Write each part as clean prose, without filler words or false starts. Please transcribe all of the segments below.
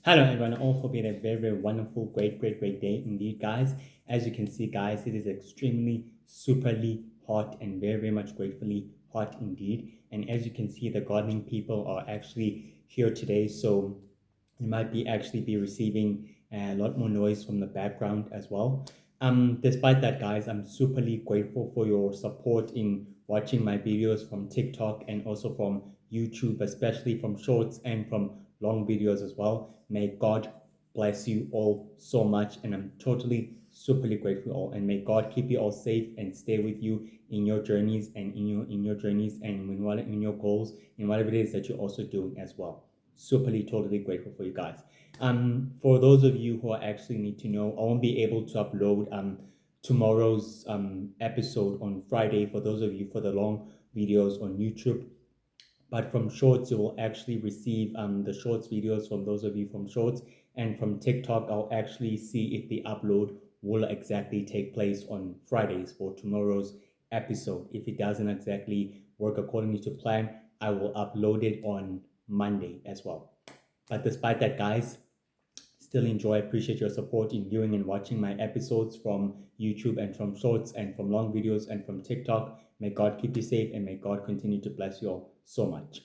Hello everyone, I all hope you had a very, very wonderful, great day indeed, guys. As you can see, guys, it is extremely, superly hot and very, very much gratefully hot indeed. And as you can see, the gardening people are actually here today, so you might be actually be receiving a lot more noise from the background as well. Despite that, guys, I'm superly grateful for your support in watching my videos from TikTok and also from YouTube, especially from shorts and from long videos as well. May God bless you all so much, and I'm totally superly grateful all. And may God keep you all safe and stay with you in your journeys and in your journeys and in your goals in whatever it is that you're also doing as well. Superly totally grateful for you guys. For those of you who actually need to know, I won't be able to upload tomorrow's episode on Friday for those of you for the long videos on YouTube. But from Shorts, you will actually receive the Shorts videos from those of you from Shorts. And from TikTok, I'll actually see if the upload will exactly take place on Fridays for tomorrow's episode. If it doesn't exactly work according to plan, I will upload it on Monday as well. But despite that, guys, still enjoy, appreciate your support in viewing and watching my episodes from YouTube and from Shorts and from long videos and from TikTok. May God keep you safe and may God continue to bless you all so much.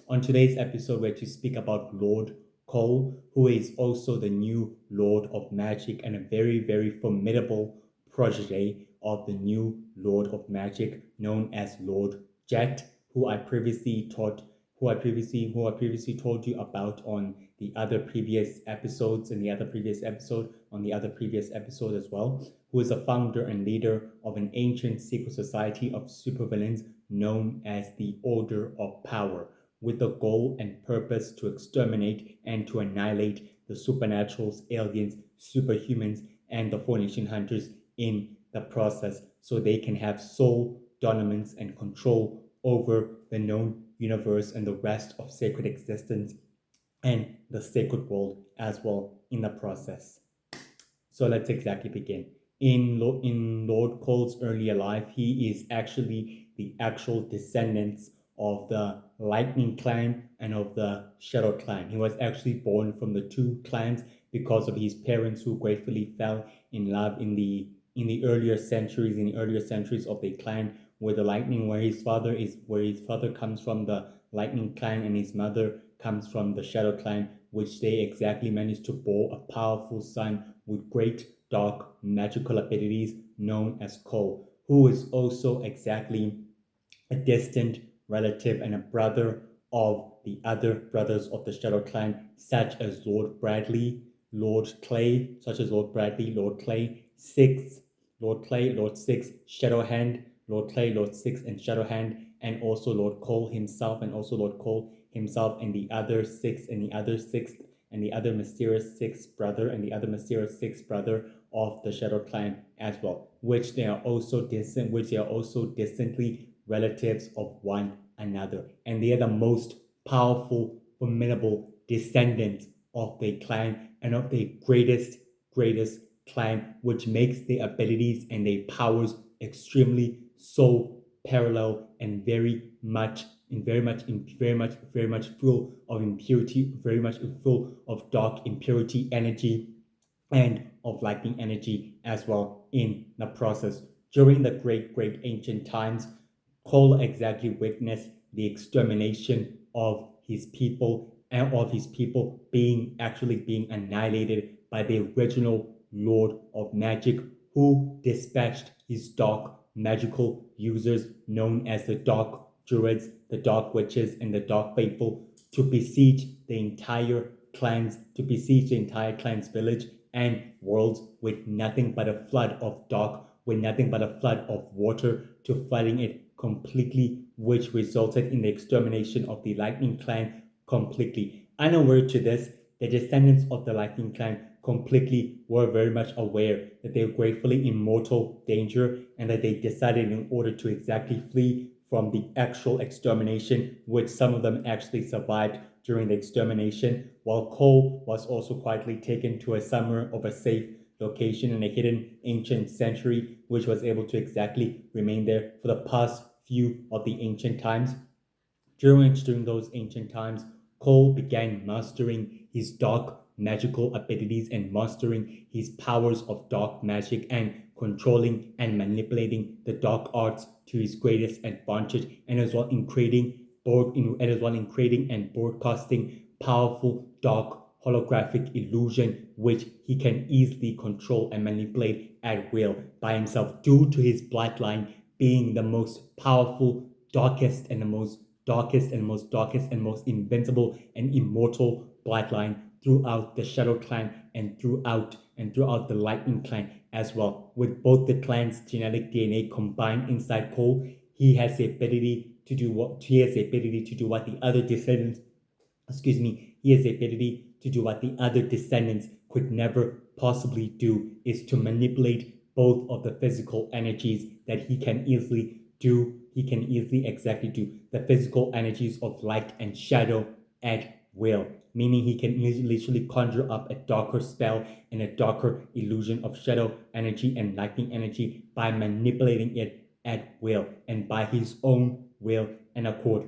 On today's episode, we're to speak about Lord Cole, who is also the new Lord of Magic and a very, very formidable protege of the new Lord of Magic known as Lord Jet, who I previously told you about on the other previous episodes and the other previous episode on the other previous episode as well, who is a founder and leader of an ancient secret society of supervillains known as the Order of Power, with the goal and purpose to exterminate and to annihilate the supernaturals, aliens, superhumans, and the Formation Hunters in the process, so they can have sole dominance and control over the known universe and the rest of sacred existence and the sacred world as well in the process. So let's exactly begin. In Lord Cole's earlier life, he is actually the actual descendants of the Lightning Clan and of the Shadow Clan. He was actually born from the two clans because of his parents who gratefully fell in love in the earlier centuries of the clan, where the lightning where his father comes from the Lightning Clan and his mother comes from the Shadow Clan, which they exactly managed to bore a powerful son with great dark magical abilities known as Cole, who is also exactly a distant relative and a brother of the other brothers of the Shadow Clan, such as Lord Bradley, Lord Clay, Lord Clay, Lord Six, Shadowhand, Lord Clay, Lord Six, and Shadowhand, and also Lord Cole himself, and the other six, and the other sixth, and the other mysterious sixth brother, and the other mysterious sixth brother of the Shadow Clan as well, which they are also distantly relatives of one another, and they are the most powerful, formidable descendants of the clan and of the greatest clan, which makes their abilities and their powers extremely so parallel and very much full of impurity, very much full of dark impurity energy and of lightning energy as well in the process. During the great ancient times, Cole exactly witnessed the extermination of his people and of his people being annihilated by the original Lord of Magic, who dispatched his dark magical users known as the Dark Druids, the Dark Witches, and the Dark Faithful to besiege the entire clan's village and worlds with nothing but a flood of water to flooding it completely, which resulted in the extermination of the Lightning Clan completely. Unaware to this, the descendants of the Lightning Clan completely were very much aware that they were gratefully in mortal danger and that they decided in order to exactly flee from the actual extermination, which some of them actually survived during the extermination, while Cole was also quietly taken to a somewhere of a safe location in a hidden ancient sanctuary, which was able to exactly remain there for the past few of the ancient times. During those ancient times, Cole began mastering his dark magical abilities and mastering his powers of dark magic and controlling and manipulating the dark arts to his greatest advantage, and as well in creating and broadcasting powerful dark holographic illusion which he can easily control and manipulate at will by himself due to his bloodline being the most powerful, darkest and most invincible and immortal bloodline throughout the Shadow Clan and throughout the Lightning Clan as well. With both the clan's genetic DNA combined inside Cole, he has the ability to do what the other descendants, he has the ability to do what the other descendants could never possibly do, is to manipulate both of the physical energies that he can easily do. He can easily exactly do the physical energies of light and shadow at will, meaning he can literally conjure up a darker spell and a darker illusion of shadow energy and lightning energy by manipulating it at will and by his own will and accord.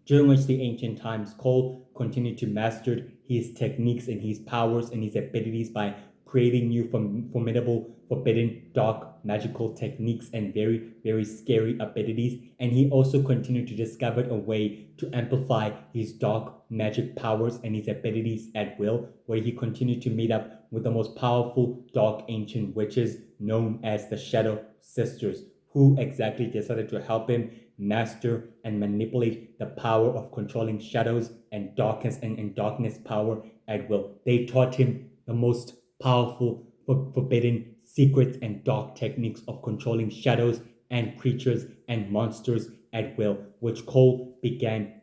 During which the ancient times, Cole continued to master his techniques and his powers and his abilities by creating new formidable, forbidden, dark, magical techniques and very, very scary abilities. And he also continued to discover a way to amplify his dark magic powers and his abilities at will, where he continued to meet up with the most powerful dark ancient witches known as the Shadow Sisters, who exactly decided to help him master and manipulate the power of controlling shadows and darkness power at will. They taught him the most powerful, forbidden, secret, and dark techniques of controlling shadows and creatures and monsters at will, which Cole began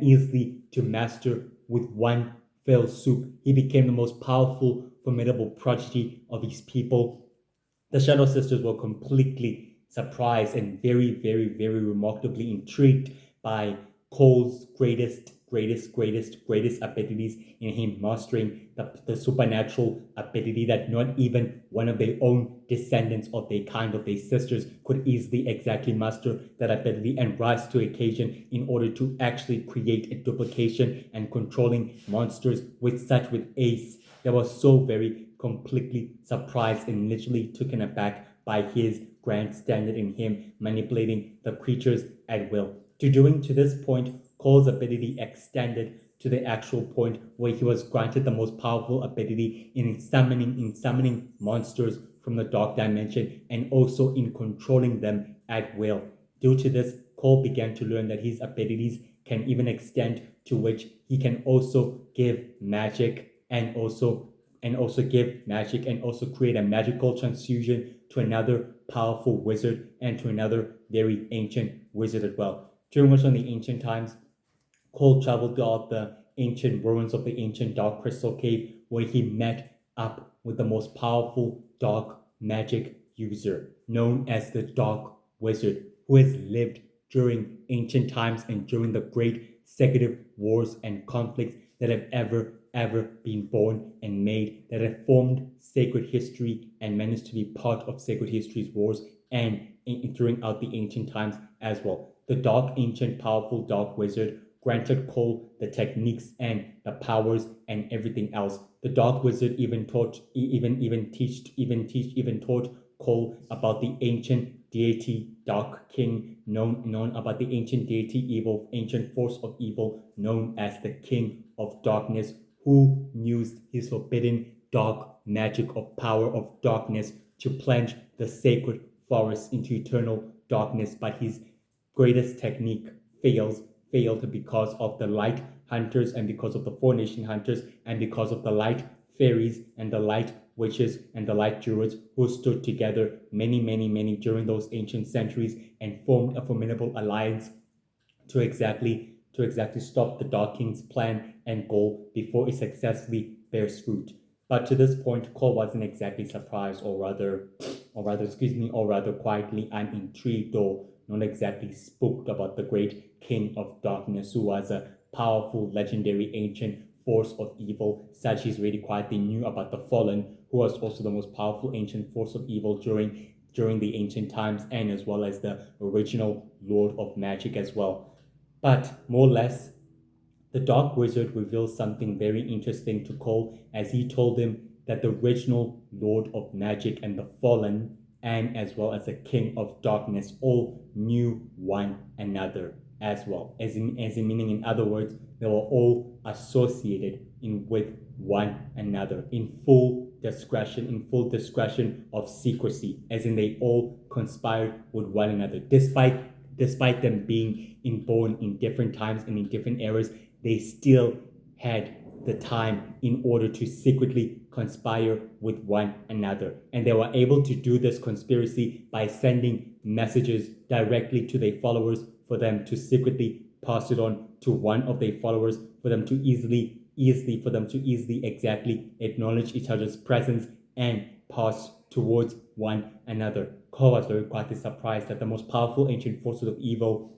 easily to master with one fell swoop. He became the most powerful, formidable prodigy of his people. The Shadow Sisters were completely surprised and very, very, very remarkably intrigued by Cole's greatest abilities in him mastering the supernatural ability that not even one of their own descendants of their kind, of their sisters, could easily exactly master that ability and rise to occasion in order to actually create a duplication and controlling monsters with ace. They were so very completely surprised and literally taken aback by his grand standard in him manipulating the creatures at will. To this point, Cole's ability extended to the actual point where he was granted the most powerful ability in summoning monsters from the dark dimension and also in controlling them at will. Due to this, Cole began to learn that his abilities can even extend to which he can also give magic and also create a magical transfusion to another powerful wizard and to another very ancient wizard as well. During which on the ancient times, Cole traveled throughout the ancient ruins of the ancient Dark Crystal Cave, where he met up with the most powerful dark magic user, known as the Dark Wizard, who has lived during ancient times and during the great secular wars and conflicts that have ever been born and made, that have formed sacred history and managed to be part of sacred history's wars and throughout the ancient times as well. The dark ancient powerful dark wizard granted Cole the techniques and the powers and everything else. The dark wizard even taught Cole about the ancient deity Dark King, known about the ancient deity evil, ancient force of evil, known as the King of Darkness, who used his forbidden dark magic of power of darkness to plunge the sacred forest into eternal darkness, but his greatest technique failed because of the light hunters and because of the four nation hunters and because of the light fairies and the light witches and the light druids who stood together many during those ancient centuries and formed a formidable alliance to exactly stop the Dark King's plan and goal before it successfully bears fruit. But to this point, Cole wasn't exactly surprised, or rather quietly, I'm intrigued or not exactly spooked about the great King of Darkness, who was a powerful, legendary, ancient force of evil. Such he's really quietly knew about the Fallen, who was also the most powerful ancient force of evil during the ancient times, and as well as the original Lord of Magic as well. But more or less, The Dark Wizard reveals something very interesting to Cole as he told him that the original Lord of Magic and the Fallen, and as well as the King of Darkness, all knew one another as well. As in meaning, in other words, they were all associated with one another in full discretion of secrecy, as in they all conspired with one another. Despite them being born in different times and in different eras, they still had the time in order to secretly conspire with one another. And they were able to do this conspiracy by sending messages directly to their followers for them to secretly pass it on to one of their followers, for them to easily exactly acknowledge each other's presence and pass towards one another. Cole was very quietly surprised that the most powerful ancient forces of evil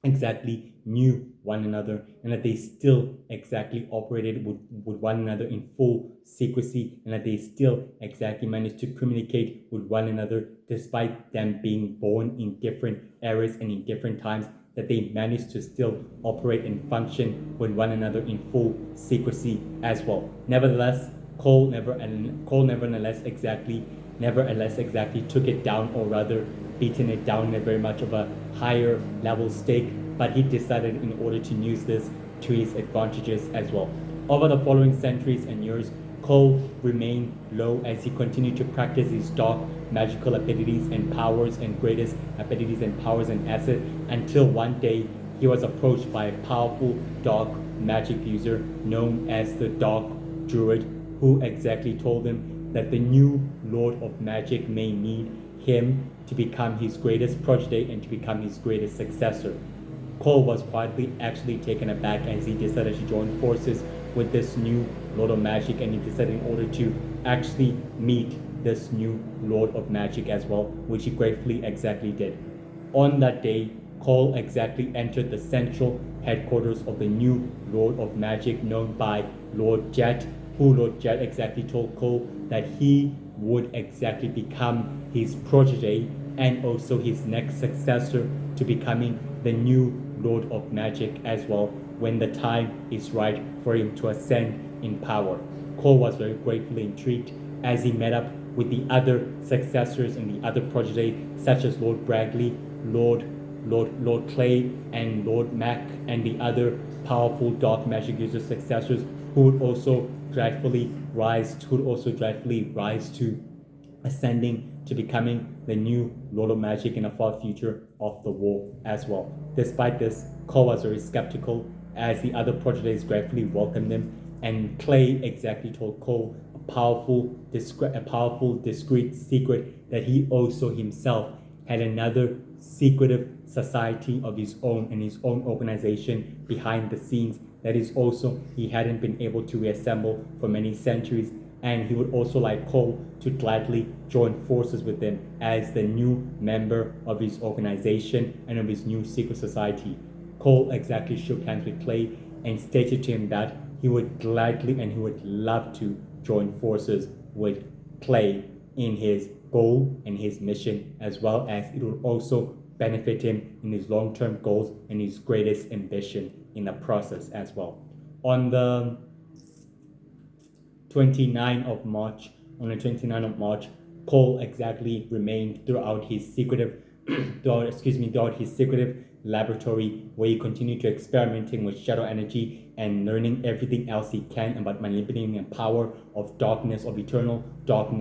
exactly knew one another, and that they still exactly operated with one another in full secrecy, and that they still exactly managed to communicate with one another despite them being born in different eras and in different times, that they managed to still operate and function with one another in full secrecy as well. Nevertheless, Cole nevertheless exactly took it down, or rather beaten it down in a very much of a higher level stake, but he decided in order to use this to his advantages as well. Over the following centuries and years, Cole remained low as he continued to practice his dark magical abilities and powers and greatest abilities and powers and assets, until one day he was approached by a powerful dark magic user known as the Dark Druid, who exactly told him that the new Lord of Magic may need him to become his greatest protege and to become his greatest successor. Cole was quietly actually taken aback as he decided to join forces with this new Lord of Magic, and he decided in order to actually meet this new Lord of Magic as well, which he gratefully exactly did. On that day, Cole exactly entered the central headquarters of the new Lord of Magic, known by Lord Jet, who Lord Jet exactly told Cole that he would exactly become his protege and also his next successor to becoming the new Lord of Magic as well, when the time is right for him to ascend in power. Cole was very gratefully intrigued as he met up with the other successors and the other protege, such as Lord Bragley, Lord Clay, and Lord Mac, and the other powerful dark magic user successors who would also dreadfully rise to ascending to becoming the new Lord of Magic in the far future of the war as well. Despite this, Cole was very skeptical as the other proteges gratefully welcomed him, and Clay exactly told Cole a powerful, discreet secret that he also himself had another secretive society of his own and his own organization behind the scenes that is also he hadn't been able to reassemble for many centuries, and he would also like Cole to gladly join forces with him as the new member of his organization and of his new secret society. Cole exactly shook hands with Clay and stated to him that he would gladly and he would love to join forces with Clay in his goal and his mission, as well as it would also benefit him in his long-term goals and his greatest ambition in the process as well. On the 29th of March, Cole exactly remained throughout his secretive laboratory, where he continued to experimenting with shadow energy and learning everything else he can about manipulating the power of darkness, of eternal dark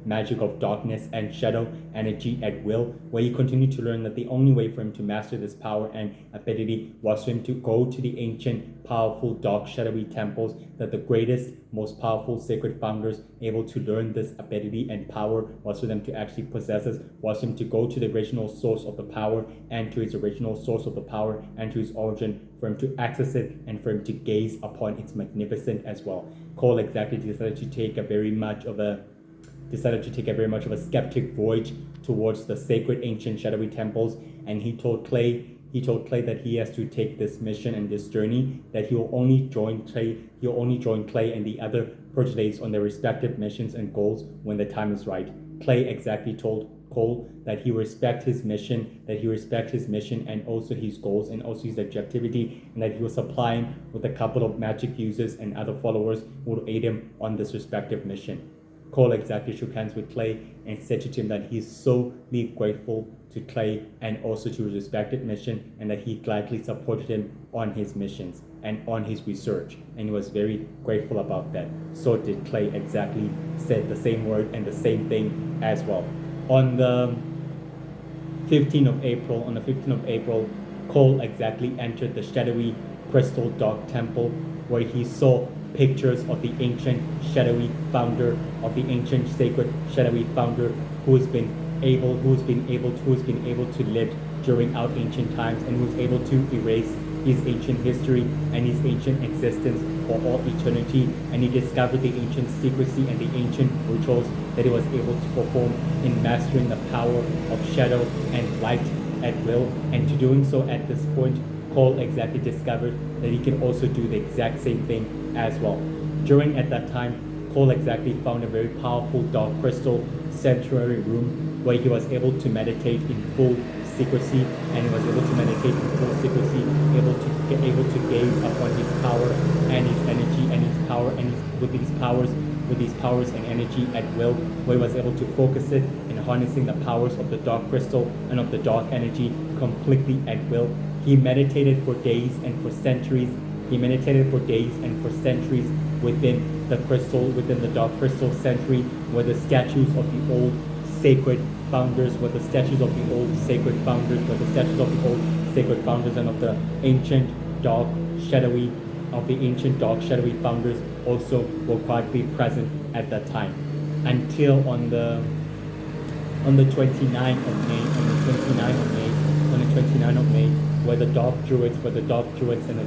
magic of darkness and shadow energy at will, where he continued to learn that the only way for him to master this power and ability was for him to go to the ancient, powerful, dark, shadowy temples, that the greatest, most powerful sacred founders able to learn this ability and power was for them to actually possess this, was for him to go to the original source of the power and to his original source of the power and to his origin, for him to access it and for him to gaze upon its magnificence as well. Cole exactly decided to take a very much of a skeptic voyage towards the sacred ancient shadowy temples, and he told Clay that he has to take this mission and this journey, that he will only join Clay and the other proteges on their respective missions and goals when the time is right. Clay exactly told Cole that he respect his mission, and also his goals and also his objectivity, and that he was supplying with a couple of magic users and other followers who would aid him on this respective mission. Cole exactly shook hands with Clay and said to him that he's solely grateful to Clay and also to his respected mission, and that he gladly supported him on his missions and on his research, and he was very grateful about that. So did Clay exactly said the same word and the same thing as well. On the 15th of April, Cole exactly entered the shadowy Crystal Dog Temple, where he saw pictures of the ancient shadowy founder, of the ancient sacred shadowy founder who has been able to live during our ancient times, and who was able to erase his ancient history and his ancient existence for all eternity. And he discovered the ancient secrecy and the ancient rituals that he was able to perform in mastering the power of shadow and light at will. And to doing so at this point, Cole exactly discovered that he can also do the exact same thing as well. During at that time, Cole exactly found a very powerful dark crystal sanctuary room where he was able to meditate in full secrecy, and he was able to meditate in full secrecy, able to gaze upon his power and his energy and his power and with these powers and energy at will, where he was able to focus it in harnessing the powers of the dark crystal and of the dark energy completely at will. He meditated for days and for centuries. Within the dark crystal century, where the statues of the old sacred founders, and of the ancient dark shadowy founders also were quietly present at that time, until on the 29th of May, where the dark druids and the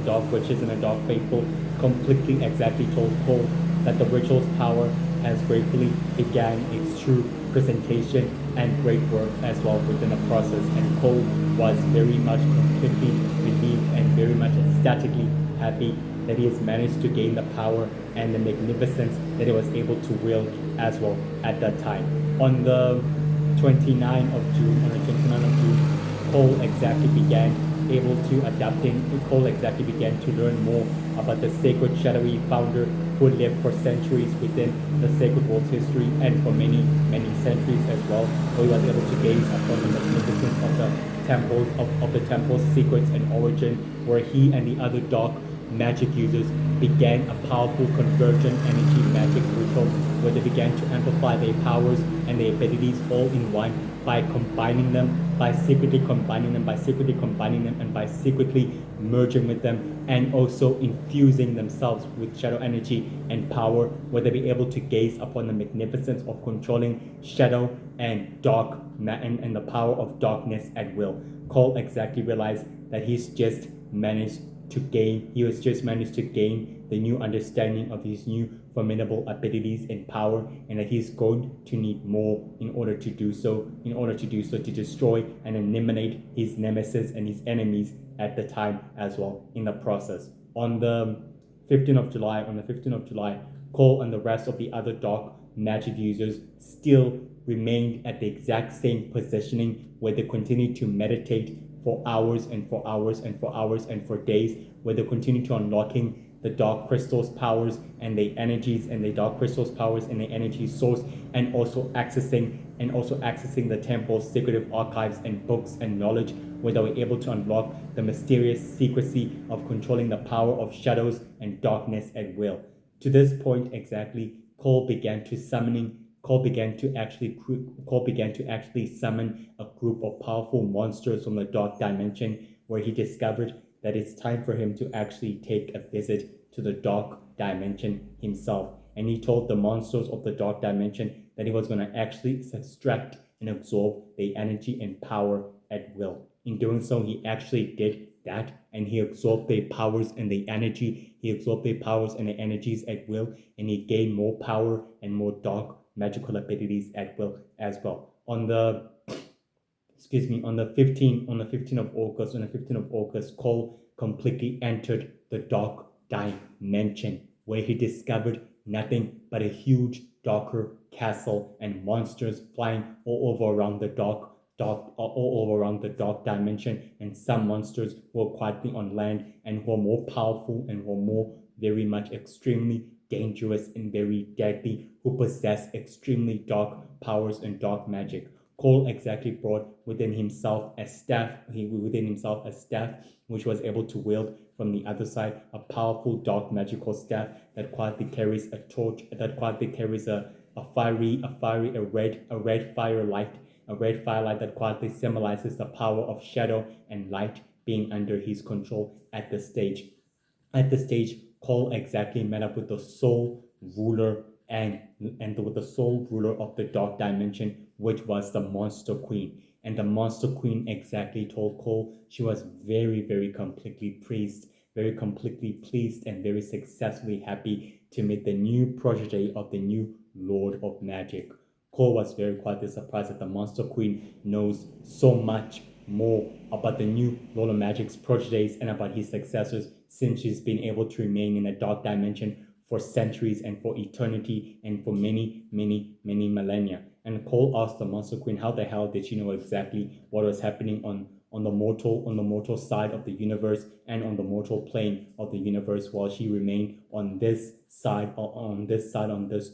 dark witches and the dark faithful completely exactly told Cole that the ritual's power has gratefully began its true presentation and great work as well within the process. And Cole was very much completely relieved and very much ecstatically happy that he has managed to gain the power and the magnificence that he was able to wield as well at that time. On the 29th of June, Cole exactly began to learn more about the sacred shadowy founder who lived for centuries within the sacred world's history, and for many, many centuries as well, where he was able to gaze upon the magnificence of the temple's secrets and origin, where he and the other dark magic users began a powerful convergent energy magic ritual, where they began to amplify their powers and their abilities all in one by secretly combining them, and by secretly merging with them, and also infusing themselves with shadow energy and power, where they be able to gaze upon the magnificence of controlling shadow and dark and the power of darkness at will. Cole exactly realized that he was just managed to gain the new understanding of his new formidable abilities and power, and that he's going to need more in order to do so, to destroy and eliminate his nemesis and his enemies at the time as well in the process. On the 15th of July, Cole and the rest of the other dark magic users still remained at the exact same positioning, where they continued to meditate for hours and for hours and for hours and for days, where they continue to unlocking the dark crystal's powers and the energies and the dark crystal's powers and the energy source, and also accessing the temple's secretive archives and books and knowledge, where they were able to unlock the mysterious secrecy of controlling the power of shadows and darkness at will. To this point exactly, Cole began to actually summon a group of powerful monsters from the dark dimension, where he discovered that it's time for him to actually take a visit to the dark dimension himself. And he told the monsters of the dark dimension that he was going to actually extract and absorb the energy and power at will. In doing so, he actually did that, and he absorbed their powers and the energy. He absorbed their powers and the energies at will, and he gained more power and more dark magical abilities at will as well. On the 15th of August, Cole completely entered the dark dimension, where he discovered nothing but a huge darker castle and monsters flying all over around the all over around the dark dimension, and some monsters who are quietly on land and who are more powerful and who are more very much extremely dangerous and very deadly, who possess extremely dark powers and dark magic. Cole exactly brought within himself a staff, which was able to wield from the other side a powerful dark magical staff that quietly carries a torch, that quietly carries a red firelight, a red firelight that quietly symbolizes the power of shadow and light being under his control at the stage. At the stage, Cole exactly met up with the sole ruler and with the sole ruler of the dark dimension, which was the Monster Queen. And the Monster Queen exactly told Cole she was very completely pleased and very successfully happy to meet the new protege of the new Lord of Magic. Cole was very quietly surprised that the Monster Queen knows so much more about the new Lord of Magic's proteges and about his successors, since she's been able to remain in a dark dimension for centuries and for eternity and for many millennia. And Cole asked the Monster Queen how the hell did she know exactly what was happening on the mortal side of the universe and on the mortal plane of the universe, while she remained on this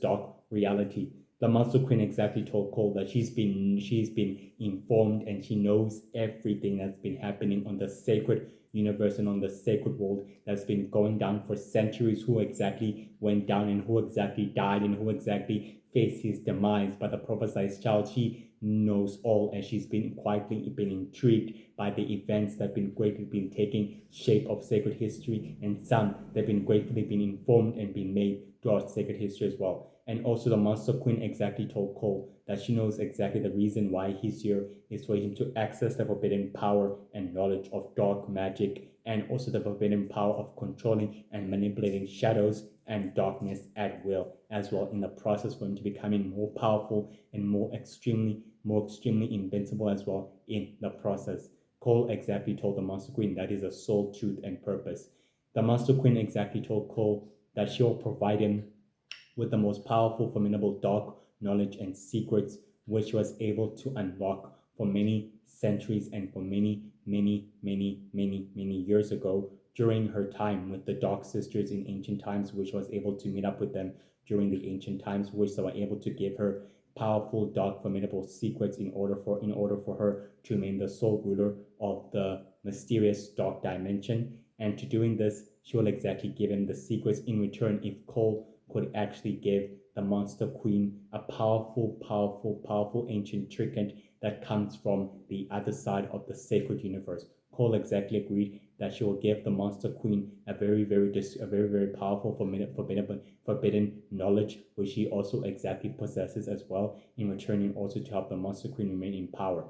dark reality. The Monster Queen exactly told Cole that she's been informed and she knows everything that's been happening on the sacred universe and on the sacred world that's been going down for centuries, who exactly went down and who exactly died and who exactly faced his demise by the prophesied child. She knows all, and she's been quietly been intrigued by the events that been greatly been taking shape of sacred history, and some that been gratefully been informed and been made throughout sacred history as well. And also the Monster Queen exactly told Cole that she knows exactly the reason why he's here is for him to access the forbidden power and knowledge of dark magic, and also the forbidden power of controlling and manipulating shadows and darkness at will as well, in the process for him to becoming more powerful and more extremely invincible as well in the process. Cole exactly told the Monster Queen that is a sole truth and purpose. The Monster Queen exactly told Cole that she will provide him with the most powerful, formidable dark knowledge and secrets, which was able to unlock for many centuries and for many years ago during her time with the Dark Sisters in ancient times, which was able to meet up with them during the ancient times, which they were able to give her powerful, dark, formidable secrets in order for her to remain the sole ruler of the mysterious dark dimension. And to doing this, she will exactly give him the secrets in return if Cole could actually give the Monster Queen a powerful ancient trinket that comes from the other side of the sacred universe. Cole exactly agreed that she will give the Monster Queen a very powerful forbidden knowledge, which she also exactly possesses as well, in returning also to help the Monster Queen remain in power.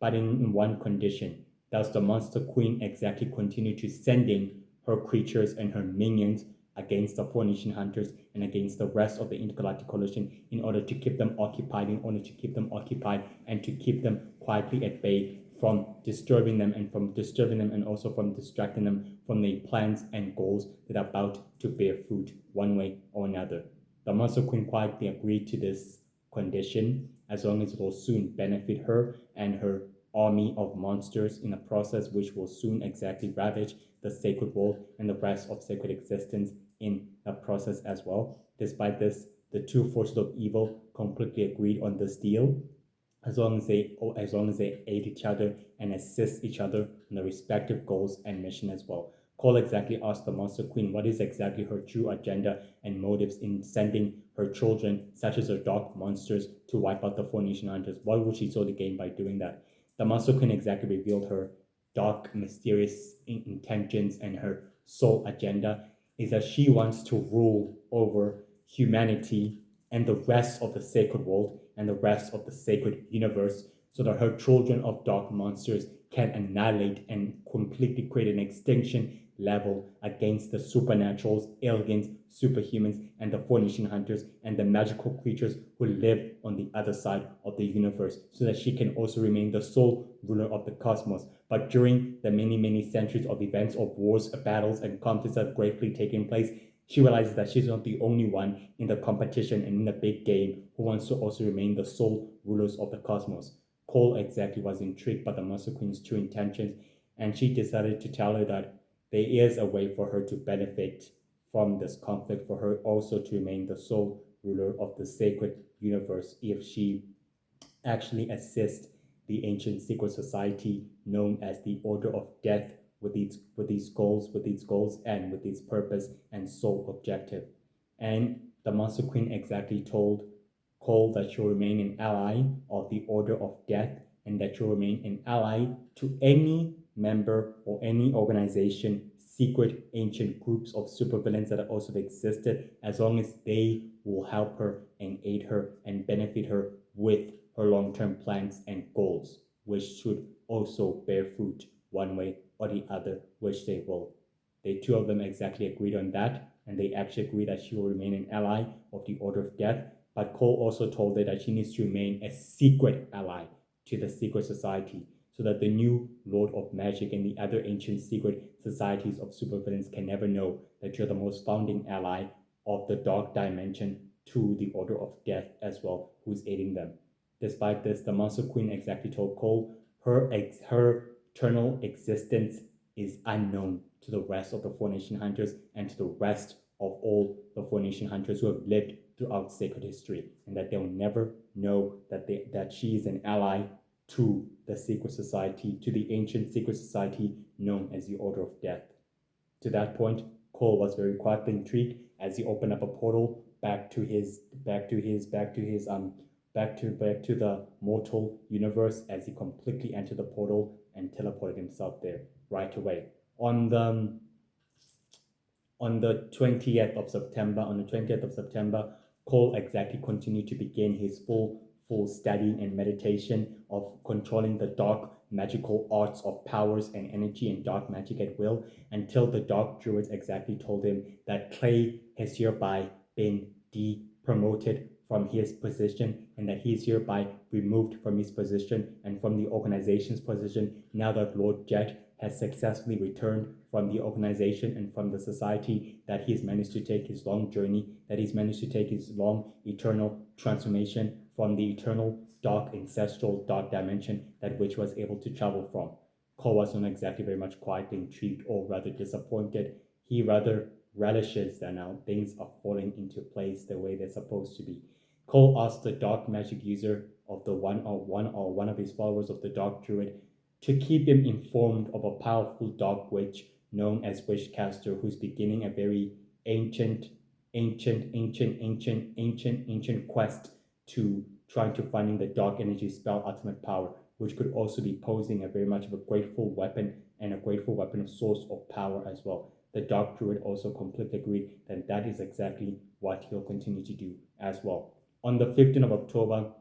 But in one condition, does the Monster Queen exactly continue to sending her creatures and her minions against the Four Nation Hunters and against the rest of the Intergalactic Coalition in order to keep them occupied, and to keep them quietly at bay from disturbing them and also from distracting them from the plans and goals that are about to bear fruit one way or another. The Monster Queen quietly agreed to this condition as long as it will soon benefit her and her army of monsters in a process which will soon exactly ravage the sacred world and the rest of sacred existence in the process as well. Despite this, the two forces of evil completely agreed on this deal, as long as they aid each other and assist each other in their respective goals and mission as well. Cole exactly asked the Monster Queen what is exactly her true agenda and motives in sending her children, such as her dark monsters, to wipe out the Four Nation Hunters. What would she solely gain by doing that? The Monster Queen exactly revealed her dark, mysterious intentions, and her sole agenda is that she wants to rule over humanity and the rest of the sacred world and the rest of the sacred universe, so that her children of dark monsters can annihilate and completely create an extinction level against the supernaturals, aliens, superhumans, and the Four Nation Hunters and the magical creatures who live on the other side of the universe, so that she can also remain the sole ruler of the cosmos. But during the many centuries of events of wars, battles, and conflicts that have gravely taken place, She realizes that she's not the only one in the competition and in the big game who wants to also remain the sole rulers of the cosmos. Cole exactly was intrigued by the Monster Queen's true intentions, and she decided to tell her that there is a way for her to benefit from this conflict, for her also to remain the sole ruler of the sacred universe if she actually assists the ancient secret society known as the Order of Death with its goals and with its purpose and sole objective. And the Monster Queen exactly told Cole that she'll remain an ally of the Order of Death and that she'll remain an ally to any member or any organization, secret ancient groups of supervillains that have also existed, as long as they will help her and aid her and benefit her with her long-term plans and goals, which should also bear fruit one way or the other, which they will. The two of them exactly agreed on that, and they actually agreed that she will remain an ally of the Order of Death. But Cole also told her that she needs to remain a secret ally to the secret society, so that the new Lord of Magic and the other ancient secret societies of supervillains can never know that you're the most founding ally of the Dark Dimension to the Order of Death as well, who's aiding them. Despite this, the Monster Queen exactly told Cole her eternal existence is unknown to the rest of the Four Nation Hunters and to the rest of all the Four Nation Hunters who have lived throughout sacred history, and that they'll never know that she is an ally to the secret society, to the ancient secret society known as the Order of Death. To that point, Cole was very quietly intrigued as he opened up a portal back to the mortal universe, as he completely entered the portal and teleported himself there right away. On the 20th of September, Cole exactly continued to begin his full studying and meditation of controlling the dark magical arts of powers and energy and dark magic at will, until the dark druids exactly told him that Clay has hereby been de-promoted from his position and that he is hereby removed from his position and from the organization's position now that Lord Jet has successfully returned from the organization and from the society, that he's managed to take his long journey, that he's managed to take his long eternal transformation from the eternal dark ancestral dark dimension that which was able to travel from. Cole was not exactly very much quietly intrigued or rather disappointed. He rather relishes that now things are falling into place the way they're supposed to be. Cole asked the dark magic user of the one of his followers of the dark druid to keep him informed of a powerful dark witch known as Wishcaster, who's beginning a very ancient quest to trying to finding the dark energy spell ultimate power, which could also be posing a very much of a grateful weapon and a grateful weapon of source of power as well. The dark druid also completely agreed that that is exactly what he'll continue to do as well. On the 15th of October,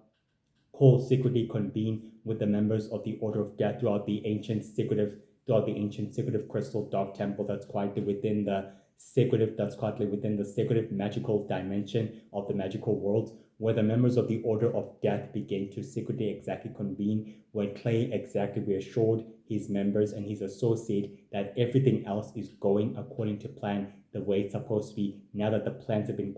Cole secretly convened with the members of the Order of Death throughout the ancient secretive crystal dark temple that's quietly within the secretive magical dimension of the magical worlds, where the members of the Order of Death began to secretly exactly convene, where Clay exactly reassured his members and his associate that everything else is going according to plan, the way it's supposed to be. Now that the plans have been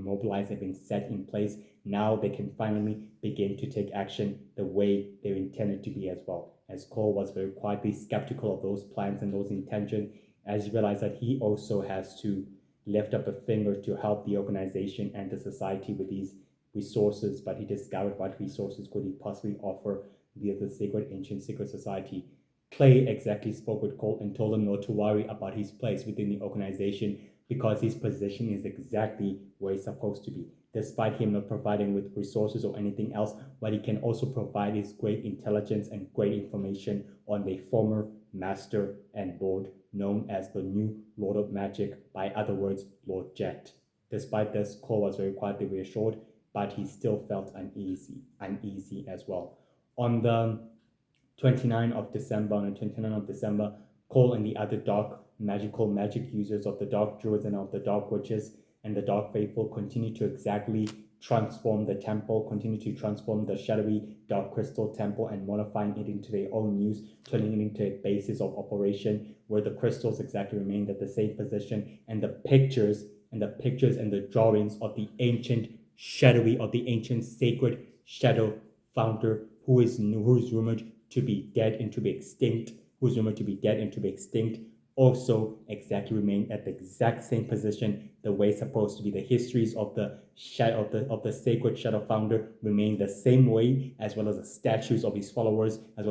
mobilized, have been set in place, now they can finally begin to take action the way they're intended to be as well. As Cole was very quietly skeptical of those plans and those intentions, as he realized that he also has to lift up a finger to help the organization and the society with these resources, but he discovered what resources could he possibly offer via the ancient secret society. Clay exactly spoke with Cole and told him not to worry about his place within the organization because his position is exactly where he's supposed to be. Despite him not providing with resources or anything else, what he can also provide is great intelligence and great information on the former master and lord known as the new Lord of Magic, by other words, Lord Jet. Despite this, Cole was very quietly reassured, but he still felt uneasy as well. On the 29th of December, Cole and the other dark magic users of the Dark Druids and of the Dark Witches and the Dark Faithful continue to exactly transform the temple, continue to transform the shadowy Dark Crystal Temple and modifying it into their own use, turning it into a basis of operation where the crystals exactly remained at the same position and the pictures and the pictures and the drawings of the ancient sacred shadow founder who's rumored to be dead and to be extinct, also exactly remain at the exact same position the way it's supposed to be. The histories of the shadow of the sacred shadow founder remain the same way, as well as the statues of his followers, and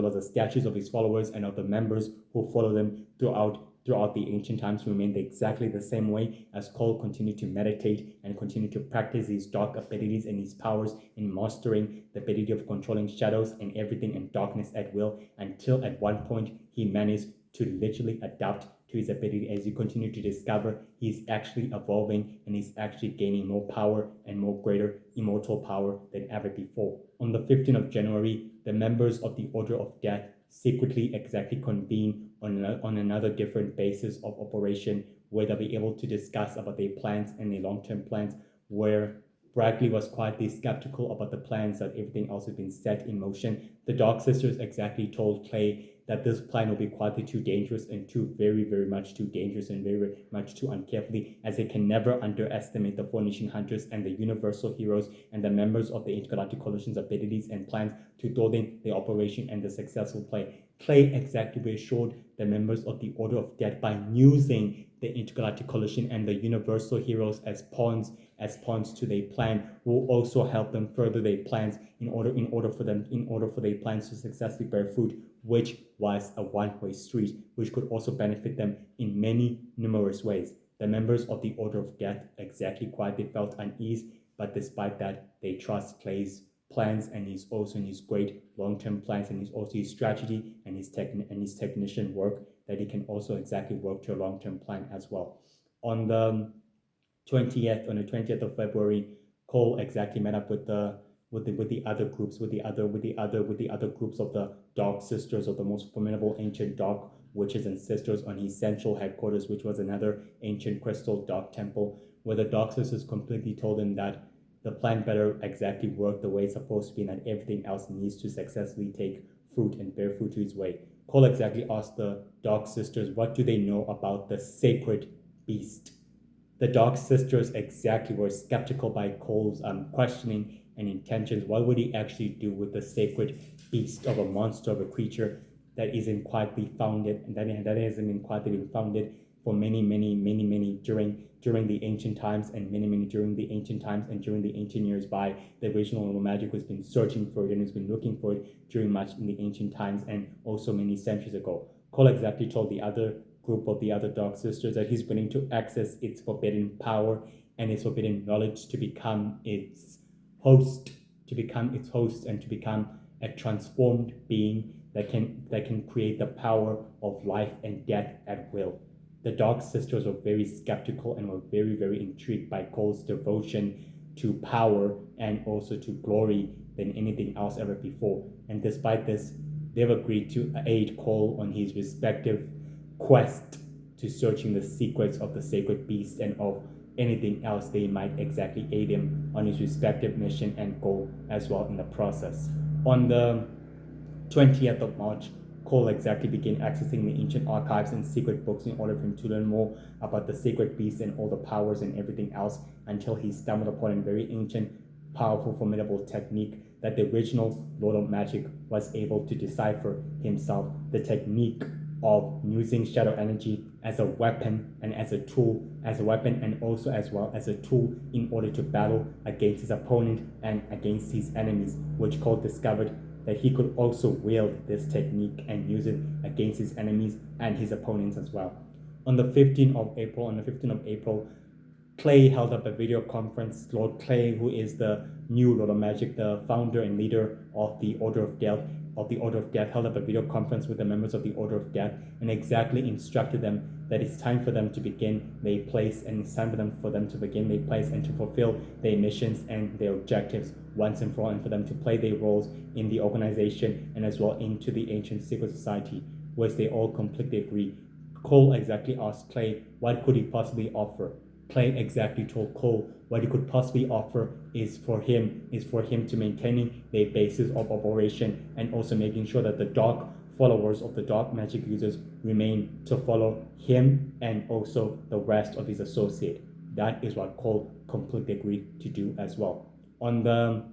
of the members who follow them throughout the ancient times remained exactly the same way, as Cole continued to meditate and continue to practice his dark abilities and his powers in mastering the ability of controlling shadows and everything in darkness at will, until at one point he managed to literally adapt to his ability. As you continue to discover, he's actually evolving and he's actually gaining more power and more greater immortal power than ever before. On the 15th of January, the members of the Order of Death secretly exactly convene on another different basis of operation, where they'll be able to discuss about their plans and their long-term plans, where Bradley was quietly skeptical about the plans that everything else had been set in motion. The Dark Sisters exactly told Clay that this plan will be quietly too dangerous and very, very much too dangerous and very, very much too uncarefully, as they can never underestimate the Four Nation Hunters and the Universal Heroes and the members of the Intergalactic Coalition's abilities and plans to thwarting the operation and the successful play. Clay exactly reassured the members of the Order of Death by using the Intergalactic Coalition and the Universal Heroes as pawns to their plan, will also help them further their plans in order for their plans to successfully bear fruit, which was a one-way street, which could also benefit them in many numerous ways. The members of the Order of Death exactly quietly felt unease, but despite that, they trust Clay's plans and his great long-term plans, and his strategy and his technician work, that he can also exactly work to a long-term plan as well. On the 20th of February, Cole exactly met up with the other groups of the Dark Sisters, of the most formidable ancient dark witches and sisters, on his central headquarters, which was another ancient crystal dark temple, where the Dark Sisters completely told him that the plan better exactly work the way it's supposed to be, and that everything else needs to successfully take fruit and bear fruit to his way. Cole exactly asked the Dark Sisters, what do they know about the sacred beast? The Dark Sisters exactly were skeptical by Cole's questioning and intentions. What would he actually do with the sacred beast of a monster, of a creature that isn't quietly founded, and that hasn't been quietly been founded for many during the ancient times, and many during the ancient times and during the ancient years by the original magic has been searching for it and has been looking for it during much in the ancient times and also many centuries ago. Cole exactly told the other group of the other Dark Sisters that he's willing to access its forbidden power and its forbidden knowledge to become its host, and to become a transformed being that can create the power of life and death at will. The Dark Sisters were very skeptical and were very, very intrigued by Cole's devotion to power and also to glory than anything else ever before. And despite this, they've agreed to aid Cole on his respective quest to searching the secrets of the sacred beast and of anything else they might exactly aid him on his respective mission and goal as well in the process. On the 20th of March, Cole exactly began accessing the ancient archives and secret books in order for him to learn more about the sacred beast and all the powers and everything else, until he stumbled upon a very ancient, powerful, formidable technique that the original Lord of Magic was able to decipher himself. The technique of using shadow energy as a weapon and as a tool, and also as well as a tool in order to battle against his opponent and against his enemies, which Cole discovered that he could also wield this technique and use it against his enemies and his opponents as well. On the 15th of April, Clay held up a video conference. Lord Clay, who is the new Lord of Magic, the founder and leader of the Order of Death, held up a video conference with the members of the Order of Death and exactly instructed them that it's time for them to begin their place, and it's time for them to begin their place and to fulfill their missions and their objectives once and for all, and for them to play their roles in the organization and as well into the ancient secret society, which they all completely agree. Cole exactly asked Clay what could he possibly offer. Clay exactly told Cole what he could possibly offer is for him to maintaining their basis of operation and also making sure that the dark followers of the dark magic users remain to follow him and also the rest of his associate. that is what Cole completely agreed to do as well. On the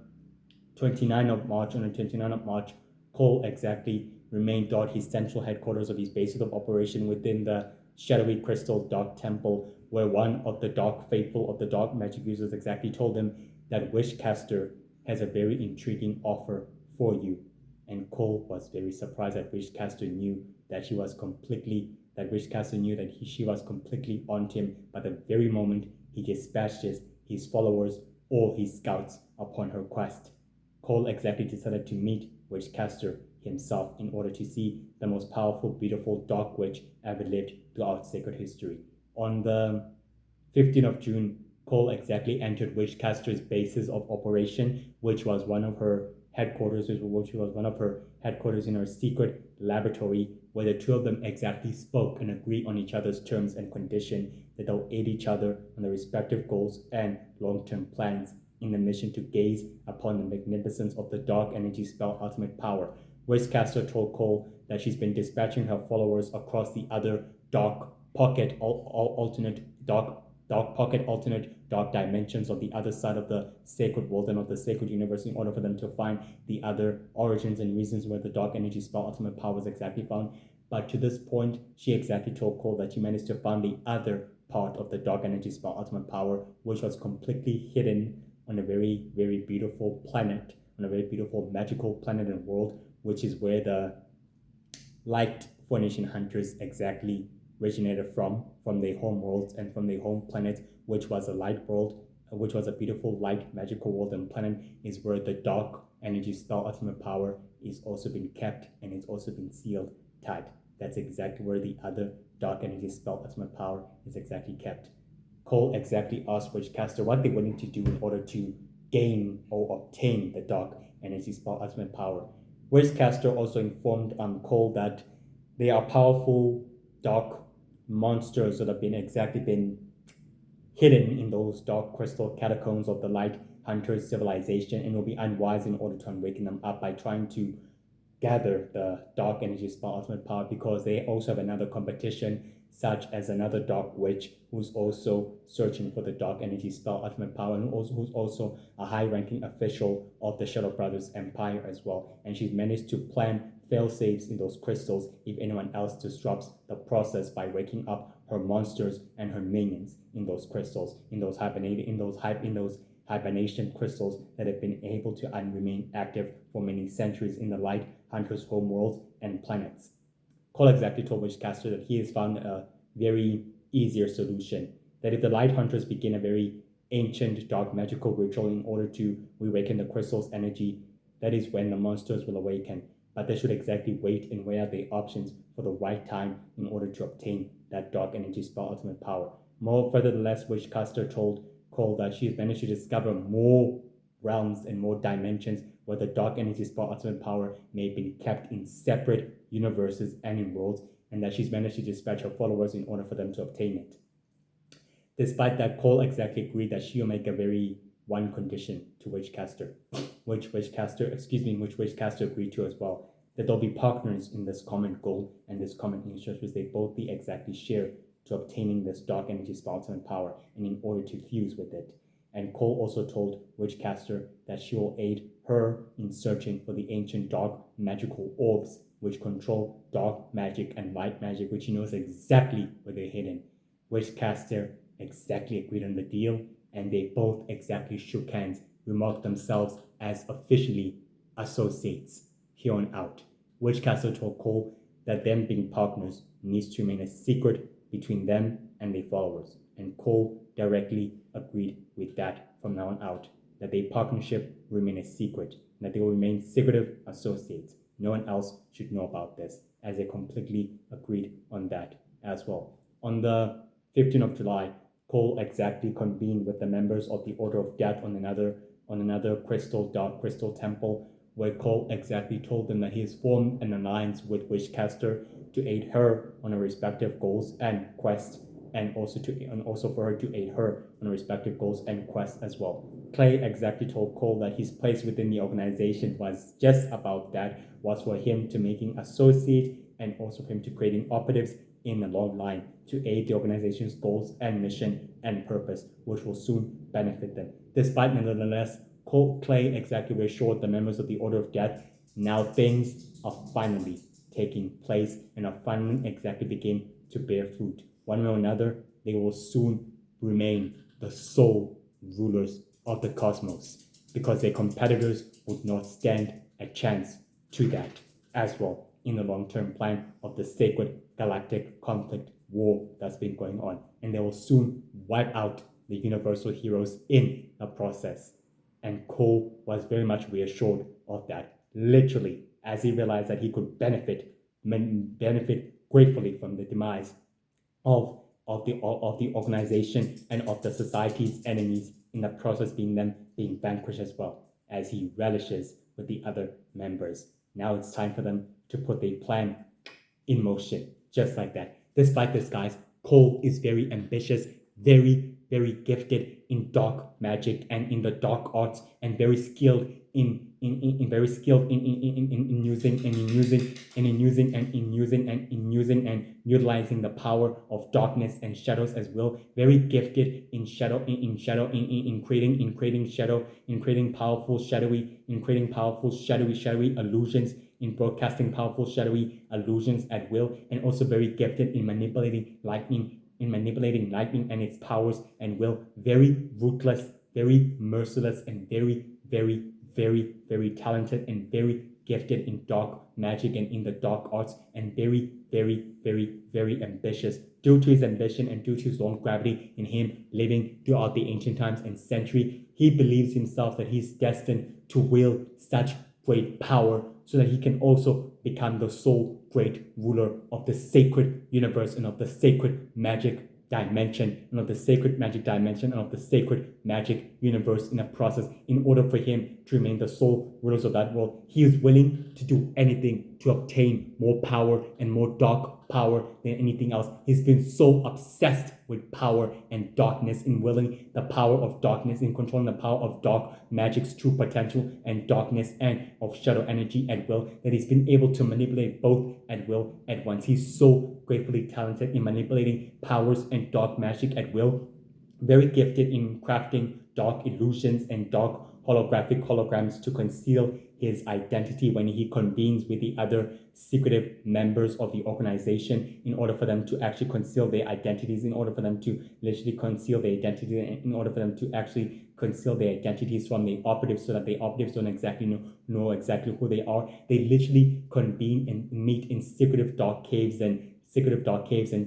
29th of March, Cole exactly remained at his central headquarters of his basis of operation within the shadowy crystal dark temple, where one of the dark faithful of the dark magic users exactly told him that Wishcaster has a very intriguing offer for you. And Cole was very surprised that Wishcaster knew that she was completely on him. But the very moment he dispatched his followers, all his scouts, upon her quest. Cole exactly decided to meet Witchcaster himself in order to see the most powerful, beautiful dark witch ever lived throughout sacred history. On the 15th of June, Cole exactly entered Witchcaster's basis of operation, which was one of her headquarters, in her secret laboratory, where the two of them exactly spoke and agreed on each other's terms and condition that they'll aid each other on their respective goals and long-term plans in the mission to gaze upon the magnificence of the dark energy spell ultimate power. Wishcaster told Cole that she's been dispatching her followers across the other dark pocket alternate dark dimensions of the other side of the sacred world and of the sacred universe in order for them to find the other origins and reasons where the dark energy spell ultimate power is exactly found. But to this point, she exactly told Cole that she managed to find the other part of the dark energy spell ultimate power, which was completely hidden on a very, very beautiful planet, on a very beautiful magical planet and world, which is where the light formation hunters exactly originated from their home worlds and from their home planet, which was a light world, which was a beautiful light magical world and planet, is where the dark energy spell ultimate power is also been kept and it's also been sealed tight. That's exactly where the other dark energy spell ultimate power is exactly kept. Cole exactly asked Witchcaster what they wanted to do in order to gain or obtain the dark energy spell ultimate power. Witchcaster also informed Cole that they are powerful dark monsters that have been hidden in those dark crystal catacombs of the Light Hunters civilization, and it will be unwise in order to awaken them up by trying to gather the dark energy spell ultimate power, because they also have another competition, such as another dark witch who's also searching for the dark energy spell ultimate power, and who's also a high-ranking official of the Shadow Brothers Empire as well. And she's managed to plan fail-safes in those crystals if anyone else disrupts the process by waking up her monsters and her minions in those crystals, in those hibernation crystals that have been able to remain active for many centuries in the Light Hunters' home worlds and planets. Cole exactly told Witchcaster that he has found a very easier solution, that if the Light Hunters begin a very ancient dark magical ritual in order to reawaken the crystal's energy, that is when the monsters will awaken. But they should exactly wait and weigh out their options for the right time in order to obtain that dark energy spell ultimate power. More furthermore, Witchcaster told Cole that she has managed to discover more realms and more dimensions where the dark energy spell ultimate power may have been kept in separate universes and in worlds, and that she's managed to dispatch her followers in order for them to obtain it. Despite that, Cole exactly agreed that she'll make a very one condition to Witchcaster, which Witchcaster agreed to as well, that they'll be partners in this common goal and this common interest, which they both be exactly share to obtaining this dark energy spell ultimate power, and in order to fuse with it. And Cole also told Witchcaster that she will aid her in searching for the ancient dark magical orbs which control dark magic and light magic, which he knows exactly where they're hidden. Witchcaster exactly agreed on the deal, and they both exactly shook hands, remarked themselves as officially associates here on out. Witchcaster told Cole that them being partners needs to remain a secret between them and their followers, and Cole directly agreed with that from now on out, that their partnership remain a secret, and that they will remain secretive associates. No one else should know about this, as they completely agreed on that as well. On the 15th of July, Cole exactly convened with the members of the Order of Death on another dark crystal temple, where Cole exactly told them that he has formed an alliance with Witchcaster to aid her on her respective goals and quests, and also for her to aid her on her respective goals and quests as well. Clay exactly told Cole that his place within the organization was just about that, was for him to making associates and also for him to creating operatives in the long line to aid the organization's goals and mission and purpose, which will soon benefit them. Despite nonetheless Clay exactly reassured the members of the Order of Death, now things are finally taking place and are finally exactly beginning to bear fruit. One way or another, they will soon remain the sole rulers of the cosmos, because their competitors would not stand a chance to that as well in the long-term plan of the sacred galactic conflict war that's been going on. And they will soon wipe out the universal heroes in the process. And Cole was very much reassured of that, literally, as he realized that he could benefit gratefully from the demise of the organization and of the society's enemies, in the process being vanquished as well, as he relishes with the other members. Now it's time for them to put their plan in motion, just like that. Despite this, guys, Cole is very ambitious, very gifted in dark magic and in the dark arts, and very skilled in using and utilizing the power of darkness and shadows as well. Very gifted in creating powerful shadowy illusions, in broadcasting powerful shadowy illusions at will, and also very gifted in manipulating lightning and its powers and will. Very ruthless, very merciless, and very talented and very gifted in dark magic and in the dark arts, and very ambitious. Due to his ambition and due to his own gravity in him living throughout the ancient times and century, he believes himself that he's destined to wield such great power so that he can also become the sole great ruler of the sacred universe and of the sacred magic dimension and of the sacred magic universe in a process. In order for him to remain the sole rulers of that world, he is willing to do anything to obtain more power and more dark power than anything else. He's been so obsessed with power and darkness, in willing the power of darkness, in controlling the power of dark magic's true potential and darkness and of shadow energy at will, that he's been able to manipulate both at will at once. He's so gratefully talented in manipulating powers and dark magic at will, very gifted in crafting dark illusions and dark holograms to conceal his identity when he convenes with the other secretive members of the organization, in order for them to actually conceal their identities, in order for them to literally conceal their identity, in order for them to actually conceal their identities from the operatives, so that the operatives don't exactly know exactly who they are. They literally convene and meet in secretive dark caves and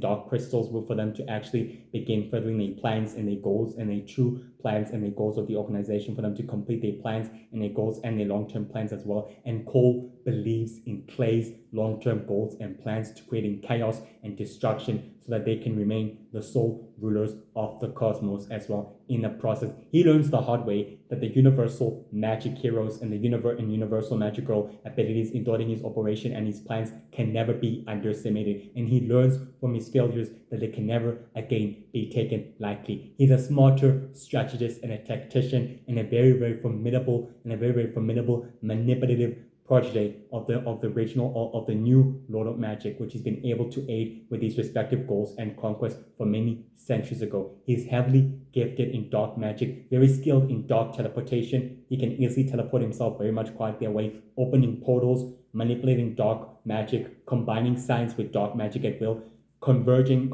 dark crystals for them to actually begin furthering their plans and their goals and their true plans and their goals of the organization, for them to complete their plans and their goals and their long-term plans as well. And Cole believes in Clay's long-term goals and plans to creating chaos and destruction, so that they can remain the sole rulers of the cosmos as well. In the process, he learns the hard way that the universal magic heroes and the universal magical abilities in his operation and his plans can never be underestimated, and he learns from his failures that they can never again be taken lightly. He's a smarter strategist and a tactician, and a very formidable manipulative protege of the new Lord of Magic, which he's been able to aid with these respective goals and conquests for many centuries ago. He's heavily gifted in dark magic, very skilled in dark teleportation. He can easily teleport himself very much quietly away, opening portals, manipulating dark magic, combining science with dark magic at will, converging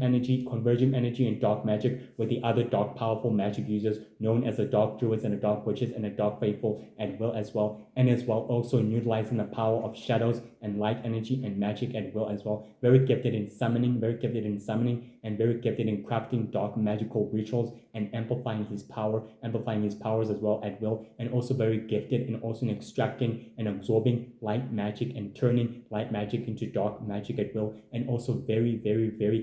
energy and dark magic with the other dark powerful magic users known as the dark druids and the dark witches and the dark faithful at will as well, and as well also utilizing the power of shadows and light energy and magic at will as well. Very gifted in summoning and very gifted in crafting dark magical rituals and amplifying his powers as well at will, and also very gifted in also in extracting and absorbing light magic and turning light magic into dark magic at will, and also very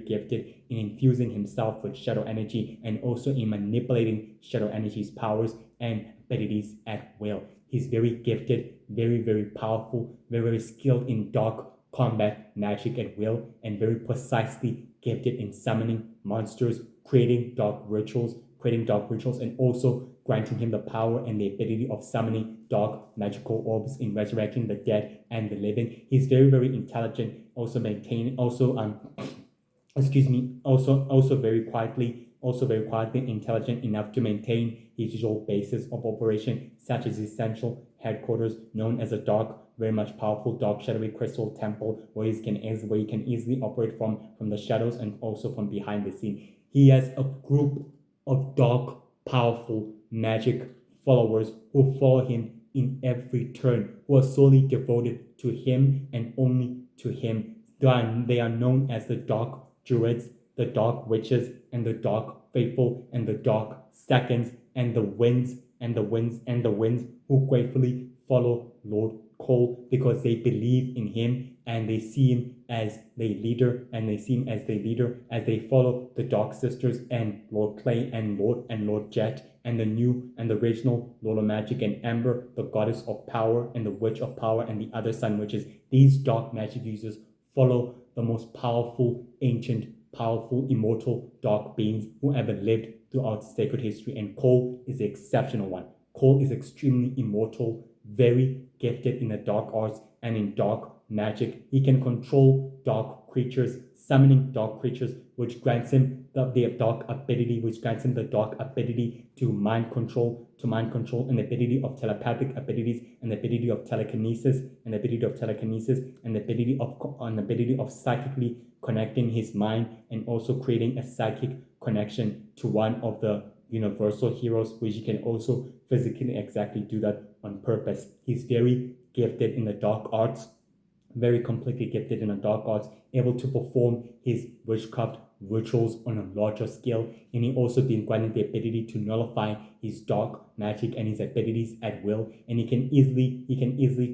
gifted in infusing himself with shadow energy and also in manipulating shadow energy's powers and abilities at will. He's very gifted, very powerful, very skilled in dark combat magic at will, and very precisely gifted in summoning monsters, creating dark rituals, and also granting him the power and the ability of summoning dark magical orbs in resurrecting the dead and the living. He's very intelligent also maintain, also very quietly intelligent enough to maintain his usual basis of operation, such as his central headquarters known as a dark, very much powerful dark shadowy crystal temple where he can easily operate from the shadows and also from behind the scene. He has a group of dark, powerful magic followers who follow him in every turn, who are solely devoted to him and only to him. They are known as the Dark Druids, the Dark Witches, and the Dark Faithful, and the Dark Seconds, and the Winds, and the Winds, and the Winds, who gratefully follow Lord Cole because they believe in him and they see him as their leader, as they follow the Dark Sisters and Lord Clay and Lord Jet and the new and the original Lord of Magic and Ember, the Goddess of Power and the Witch of Power and the other Sun Witches. These dark magic users follow the most powerful, ancient, powerful, immortal dark beings who ever lived throughout sacred history, and Cole is the exceptional one. Cole is extremely immortal, very gifted in the dark arts and in dark magic. He can control dark creatures, summoning dark creatures, which grants him the dark ability to mind control, and the ability of telepathic abilities, and the ability of telekinesis, and the ability of psychically connecting his mind and also creating a psychic connection to one of the universal heroes, which he can also physically exactly do that on purpose. He's very gifted in the dark arts, very completely gifted in the dark arts, able to perform his witchcraft rituals on a larger scale, and he also been granted the ability to nullify his dark magic and his abilities at will, and he can easily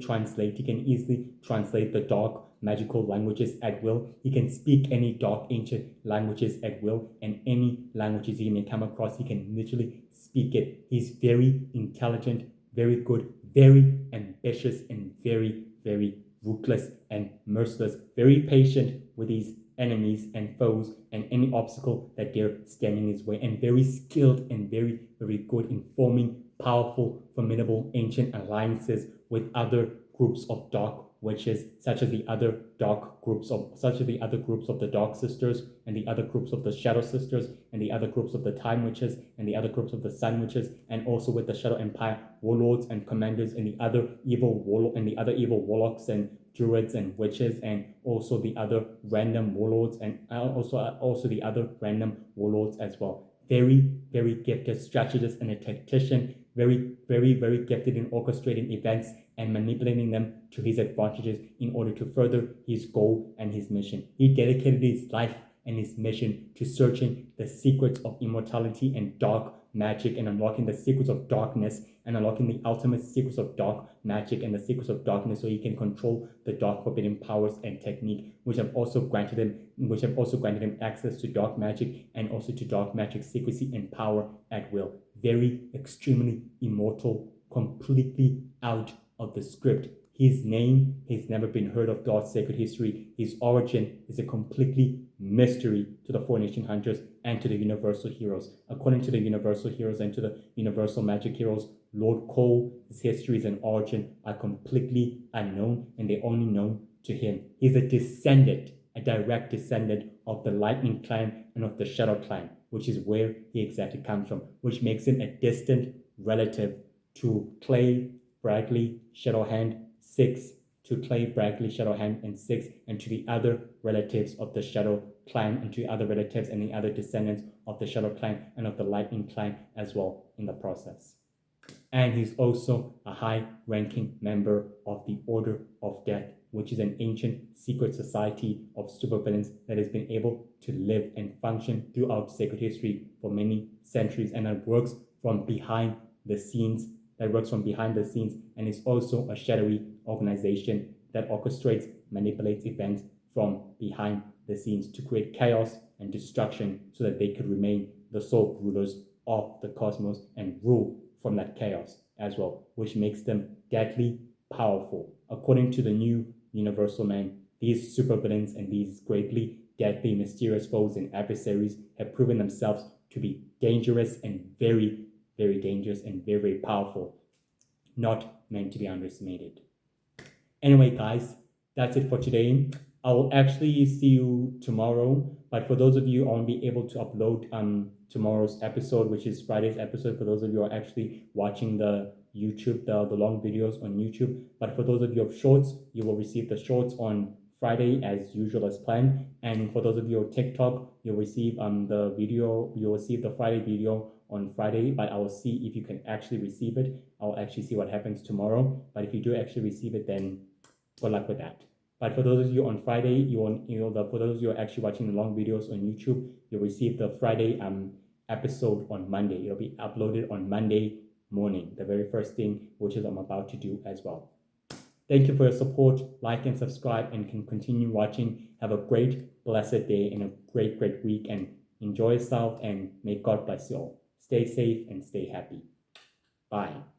translate the dark magical languages at will. He can speak any dark ancient languages at will, and any languages he may come across, he can literally speak it. He's very intelligent, very good, very ambitious, and very, very ruthless and merciless, very patient with his enemies and foes and any obstacle that dare stand in his way, and very skilled and very, very good in forming powerful, formidable ancient alliances with other groups of dark witches, such as the other groups of the Dark Sisters, and the other groups of the Shadow Sisters, and the other groups of the Time Witches, and the other groups of the Sun Witches, and also with the Shadow Empire warlords and commanders, and the other evil warlocks and druids and witches, and also the other random warlords, and also the other random warlords as well. Very, very gifted strategist and a tactician, very, very, very gifted in orchestrating events and manipulating them to his advantages in order to further his goal and his mission. He dedicated his life and his mission to searching the secrets of immortality and dark magic, and unlocking the secrets of darkness, and unlocking the ultimate secrets of dark magic and the secrets of darkness, so he can control the dark forbidden powers and technique, which have also granted him access to dark magic and also to dark magic secrecy and power at will. Very extremely immortal, completely out of the script. His name has never been heard of throughout sacred history. His origin is a completely mystery to the Four Nation Hunters and to the Universal Heroes. According to the Universal Heroes and to the Universal Magic Heroes, Lord Cole's histories and origin are completely unknown, and they're only known to him. He's a direct descendant of the Lightning Clan and of the Shadow Clan, which is where he exactly comes from, which makes him a distant relative to Clay, Bradley, Shadowhand, Six, to Clay, Bradley, Shadowhand, and Six, and to the other relatives of the Shadow Clan, and to the other relatives and the other descendants of the Shadow Clan and of the Lightning Clan as well in the process. And he's also a high-ranking member of the Order of Death, which is an ancient secret society of supervillains that has been able to live and function throughout sacred history for many centuries, and that works from behind the scenes, and is also a shadowy organization that orchestrates, manipulates events from behind the scenes to create chaos and destruction so that they could remain the sole rulers of the cosmos and rule from that chaos as well, which makes them deadly powerful. According to the new Universal Man, these supervillains and these greatly deadly mysterious foes and adversaries have proven themselves to be dangerous and very, very dangerous and very, very powerful, not meant to be underestimated. Anyway, guys, that's it for today. I will actually see you tomorrow. But for those of you, I won't be able to upload tomorrow's episode, which is Friday's episode. For those of you who are actually watching the YouTube, the long videos on YouTube. But for those of you of shorts, you will receive the shorts on Friday as usual as planned. And for those of you on TikTok, you'll receive you'll receive the Friday video on Friday, but I will see if you can actually receive it. I'll actually see what happens tomorrow. But if you do actually receive it, then good luck with that. But for those of you on Friday, for those of you who are actually watching the long videos on YouTube, you'll receive the Friday episode on Monday. It'll be uploaded on Monday morning, the very first thing, which is I'm about to do as well. Thank you for your support. Like and subscribe, and can continue watching. Have a great, blessed day and a great, great week, and enjoy yourself, and may God bless you all. Stay safe and stay happy. Bye.